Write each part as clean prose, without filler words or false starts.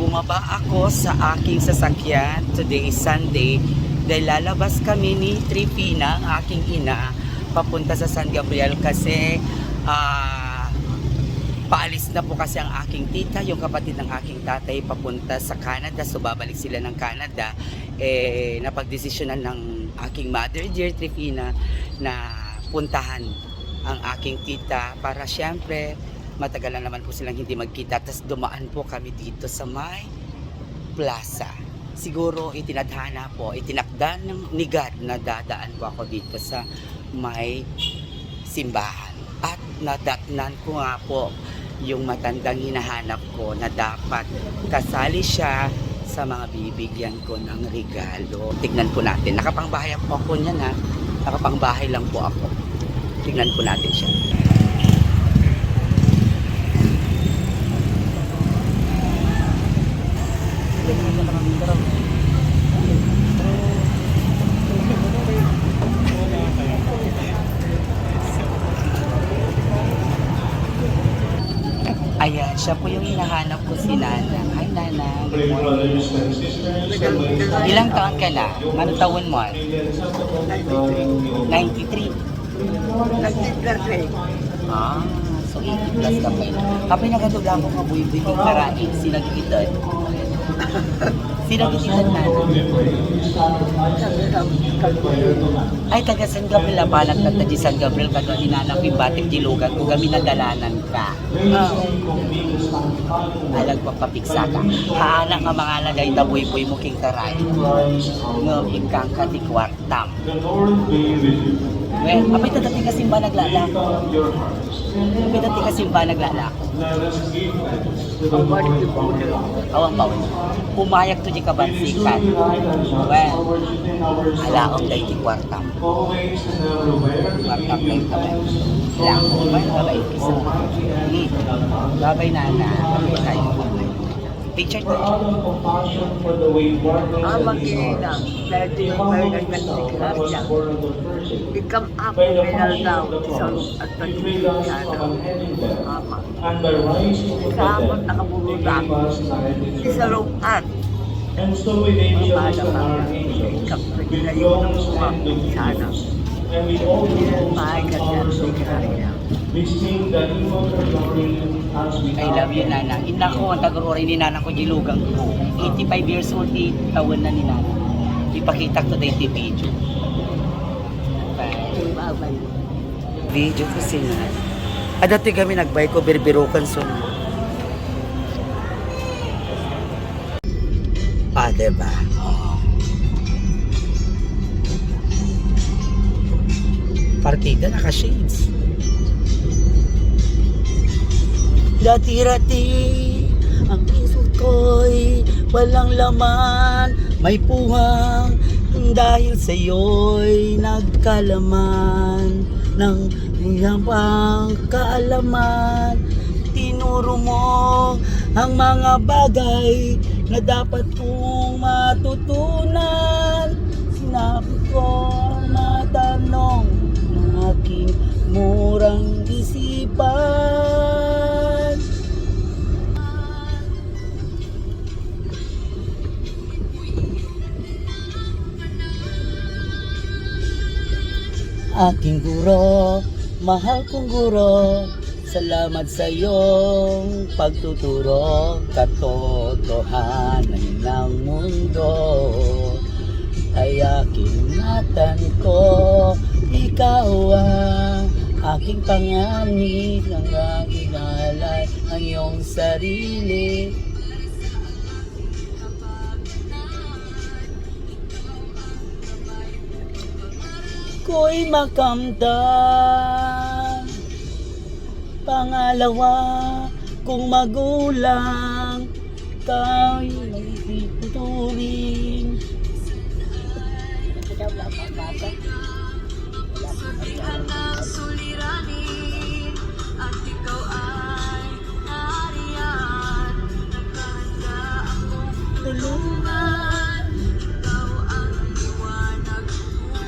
bumaba ako sa aking sasakyan. Today is Sunday. Dahil lalabas kami ni Trifina, ang aking ina, papunta sa San Gabriel kasi paalis na po kasi ang aking tita, yung kapatid ng aking tatay, papunta sa Canada. So babalik sila ng Canada. Napagdesisyonan ng aking mother, dear Trifina, na puntahan ang aking tita para syempre matagal na naman po silang hindi magkita. Tapos dumaan po kami dito sa may plaza. Siguro itinadhana po, itinakda ni God na dadaan po ako dito sa may simbahan. At nadatnan ko nga po yung matandang hinahanap ko na dapat kasali siya sa mga bibigyan ko ng regalo. Tignan po natin. Nakapangbahay po ako niyan ha. Nakapangbahay lang po ako. Tignan po natin siya. Ayan, siya po yung hinahanap ko, si Nana. Hi, Nana. Good morning. Ilang taon ka na? Anong taon mo? 93. 93. Ah, so 80 plus ka pa yun. Kapag nakatula ko nga buhay-buhay karain, sinagkitan. Sinagkitan na. Ay, taga San Gabriel, palat na taga San Gabriel, kado hinanap yung batik dilugan kung kami nadalanan ka. Alag papapiksa ka. Haana nga mga lagay na buhay-buhay mo king karain. Ngam ikang katikwartam. Well, apay tatating ka simba naglalak. Apay tatating ka simba naglalak. Awang bawal. Pumayag to di kabansikan. Well, alaong dahi di kwartam. Kwartam na yung kamay. Ilang ko ba? Babay isa. Babay na. Babay tayo. Picture ko. Magkina. Dahil ito yung mayroon nagsisikap siya. Become up, minal daw. Isang at pagsisikap. Ama. Kaamot nakabulutan. Isarungan. Mapada pa. Kapaglayo ng mga sana. Pahagat na siya. I love you, Nana. Ina ko, ang tagaruri ni Nana ko, dilugang ko. 85 years old, taon na ni Nana. Ipakita ko tayo yung video. Babay. Video ko si Nana. Dati kami nagbay ko, birbirukan so. Diba? Oh. Partida, naka-shades. Dati-rati, ang isip ko'y walang laman, may puwang, dahil sa'yo'y nagkalaman ng iyang kaalaman. Tinuro mo ang mga bagay na dapat kong matutunan. Sinabi ko na tanong ng aking murang isipan. Aking guro, mahal kong guro, salamat sa iyong pagtuturo. Katotohanan ng mundo ay aking ingatan ko. Ikaw ang aking panganib, ng aking alay ang iyong sarili. Ko'y makamtan. Pangalawa kung magulang, ikaw'y may tuturing. Sabihan ng suliranin at ikaw ay nariyan. Naghahanda akong tulungan. Ikaw ang liwanag ko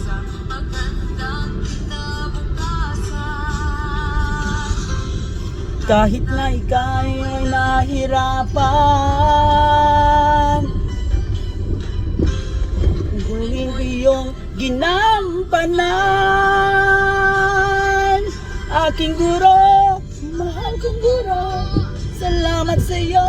sa magandang kinabukasan. Kahit na ika'y nahirapan, ginampanan. Aking guro, mahal kong guro, salamat sa iyo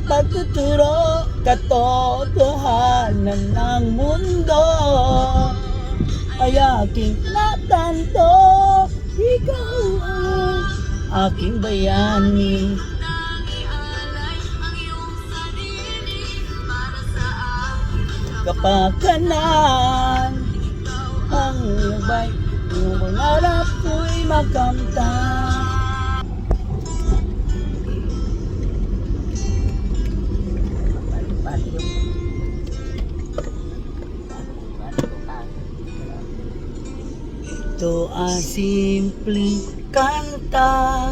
pagtuturo, katotohanan ng mundo ay aking natanto. Ikaw ang aking bayani. Nang ialay ang iyong sarili para sa aking Kapakanan ang labay, yung pangarap ko'y makamtan. Ito ang simpleng kanta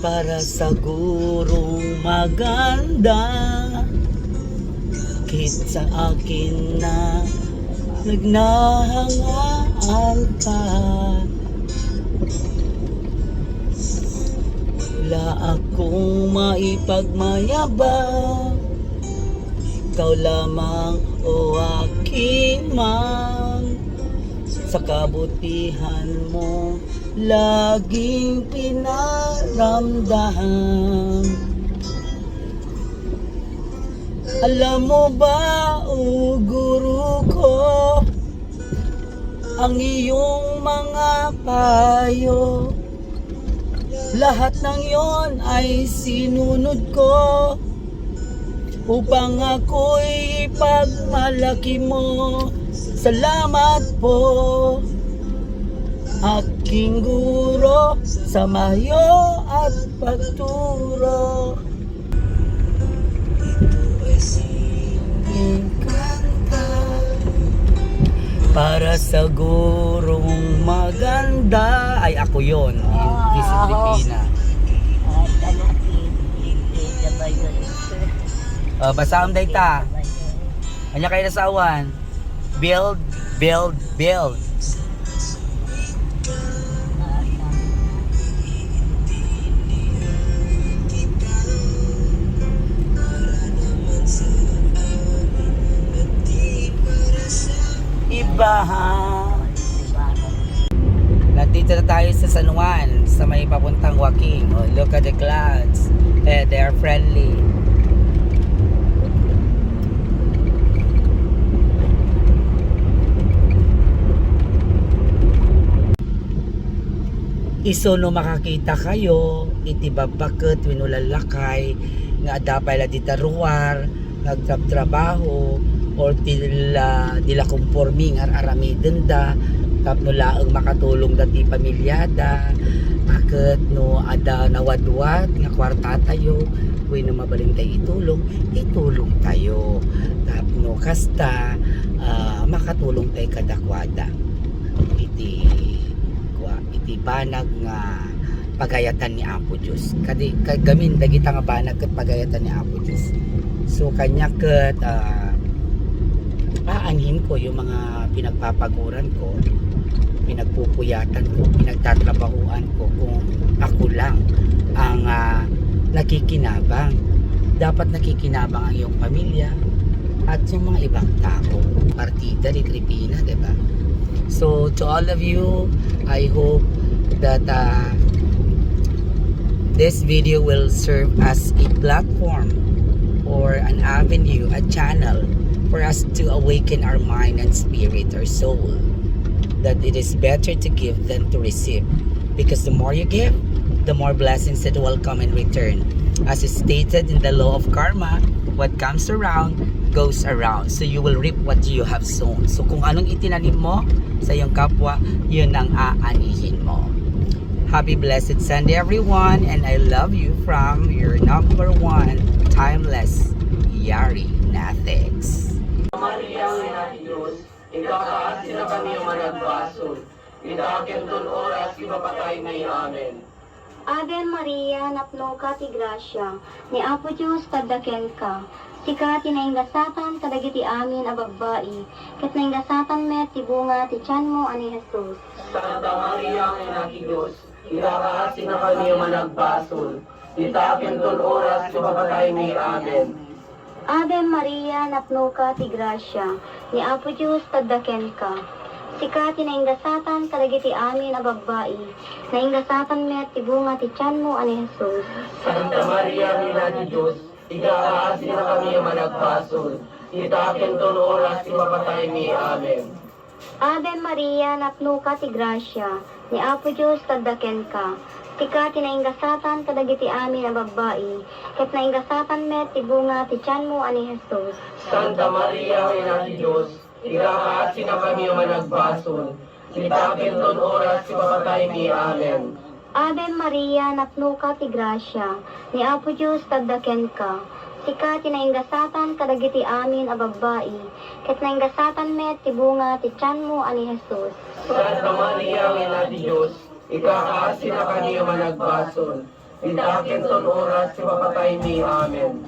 para sa gurong maganda. Kahit sa akin na nagnahangaan ka, wala akong maipagmayabang. Ikaw lamang o aking mang, sa kabutihan mo laging pinaramdam. Alam mo ba, o guru ko, ang iyong mga payo, lahat ng yon ay sinunod ko upang ako'y ipagmalaki mo. Salamat po, aking guro, sa mayo at pagturo. Kanta para sa gurong maganda. Ay, ako yon. This is Trifina. Basaam day ta. Anya kayo nasawan? Build, build, build. Ibahan. Nandito na tayo sa San Juan, sa may papuntang Joaquin. Oh, look at the clouds. They are friendly. Iso no makakita kayo, itibabakot, winulalakay, nga adapay la ditaruar, nagtrabaho, or dila kumporming aramidin da, tapno laang makatulong dati pamilyada, bakit no ada nawadwad, nga kwarta tayo, kung no mabaling tayo itulong tayo, tapno kasta, makatulong tayo kadakwada. Iti banag nga pagayatan ni Apo Diyos. Gamin dagita nga banag ket pagayatan ni Apo Diyos. So kanya ket aanhin ko yung mga pinagpapaguran ko, pinagpupuyatan ko, pinagtatrabahuan ko kung ako lang ang nakikinabang. Dapat nakikinabang ang iyong pamilya at yung mga ibang tao. Partida ni Trifina, diba? So to all of you, I hope that this video will serve as a platform or an avenue, a channel for us to awaken our mind and spirit, our soul, that it is better to give than to receive, because the more you give, the more blessings that will come in return. As is stated in the law of karma, what comes around goes around. So you will reap what you have sown. So kung anong itinanim mo sa iyong kapwa, yun ang aanihin mo. Happy blessed Sunday everyone, and I love you from your number one timeless Yari Nathics. Maria, ina ni Diyos, ikakaat sila kami ang managbason. Itakin ton oras, ibapatay may amen. Ave Maria, napno ka ti grasya, ni Apo Diyos tagdaken ka. Sika tinaingasatan kadagiti amin a babbai, ket naingasatan met ti bunga ti tiyan mo ani Jesus. Santa Maria, ina ni Diyos, ikakaat sila kami ang managbason. Itakin ton oras, ibapatay may amen. Ave Maria, napno ka ti grasya, ni Apo Diyos tagdaken ka. Sika tinaingasatan kadagiti amin a babbai, naingasatan met ti bunga ti tiyan mo ani Jesus. Santa Maria, Ina di Diyos, ikaasi na kami managbasol. Itakin ton oras ipapatay mi. Amen. Ave Maria, napno ka ti grasya, ni Apo Diyos tagdaken ka. Sika tinaingasatan kadagiti amin a babbai, ket naingasatan met ti bunga ti tiyan mo ani Jesus. Santa Maria, Ina di Diyos, ikaasi na kami managbasol. Itakin ton oras ipapatay mi. Amen. Ave Maria, napno ka ti grasya, ni Apo Diyos tagdaken ka. Sika tinaingasatan kadagiti amin a babbai, ket naingasatan met ti bunga ti tiyan mo ani Jesus. Santa Maria, Ina di Diyos, ikaasi na kami managbasol. Itakin ton oras ipapatay mi. Amen.